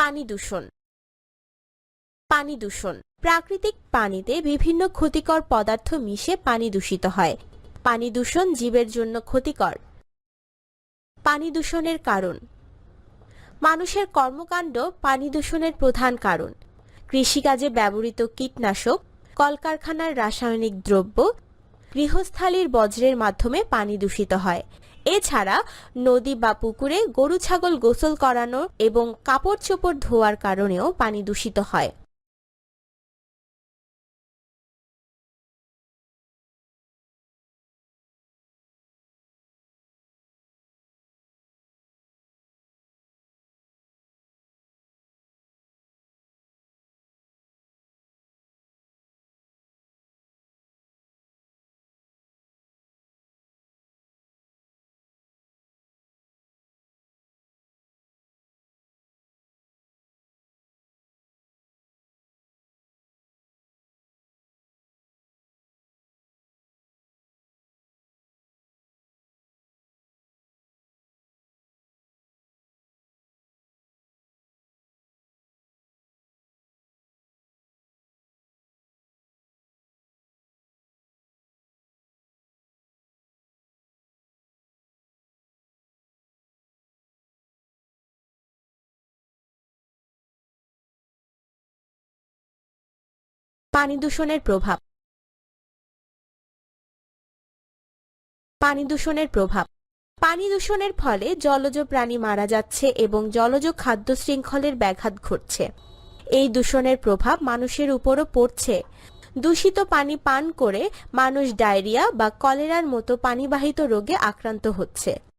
পানি দূষণ। পানি দূষণ প্রাকৃতিক পানিতে বিভিন্ন ক্ষতিকর পদার্থ মিশে পানি দূষিত হয়। পানি দূষণ জীবের জন্য ক্ষতিকর। পানি দূষণের কারণ। মানুষের কর্মকাণ্ড পানি দূষণের প্রধান কারণ। কৃষিকাজে ব্যবহৃত কীটনাশক, কলকারখানার রাসায়নিক দ্রব্য, গৃহস্থালির বর্জ্যের মাধ্যমে পানি দূষিত হয়। এছাড়া নদী বা পুকুরে গরু ছাগল গোসল করানো এবং কাপড় চোপড় ধোয়ার কারণেও পানি দূষিত হয়। পানি দূষণের প্রভাব। পানি দূষণের প্রভাব। পানি দূষণের ফলে জলজ প্রাণী মারা যাচ্ছে এবং জলজ খাদ্য শৃঙ্খলের ব্যাঘাত ঘটছে। এই দূষণের প্রভাব মানুষের উপরও পড়ছে। দূষিত পানি পান করে মানুষ ডায়রিয়া বা কলেরার মতো পানিবাহিত রোগে আক্রান্ত হচ্ছে।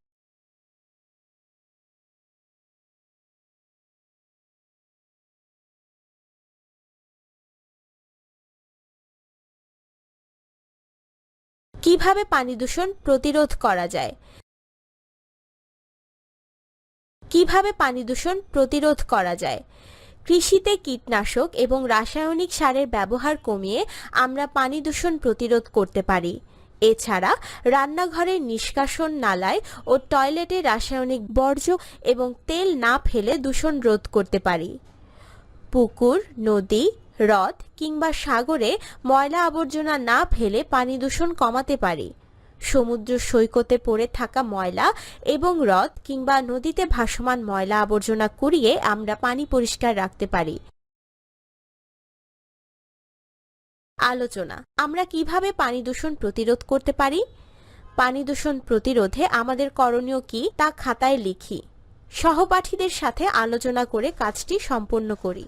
কিভাবে পানি দূষণ প্রতিরোধ করা যায়? কিভাবে পানি দূষণ প্রতিরোধ করা যায়? কৃষিতে কীটনাশক এবং রাসায়নিক সারের ব্যবহার কমিয়ে আমরা পানি দূষণ প্রতিরোধ করতে পারি। এছাড়া রান্নাঘরের নিষ্কাশন নালায় ও টয়লেটে রাসায়নিক বর্জ্য এবং তেল না ফেলে দূষণ রোধ করতে পারি। পুকুর, নদী, হ্রদ কিংবা সাগরে ময়লা আবর্জনা না ফেলে পানি দূষণ কমাতে পারি। সমুদ্র সৈকতে পড়ে থাকা ময়লা এবং হ্রদ কিংবা নদীতে ভাসমান ময়লা আবর্জনা কুড়িয়ে আমরা পানি পরিষ্কার রাখতে পারি। আলোচনা। আমরা কিভাবে পানি দূষণ প্রতিরোধ করতে পারি? পানি দূষণ প্রতিরোধে আমাদের করণীয় কি তা খাতায় লিখি। সহপাঠীদের সাথে আলোচনা করে কাজটি সম্পন্ন করি।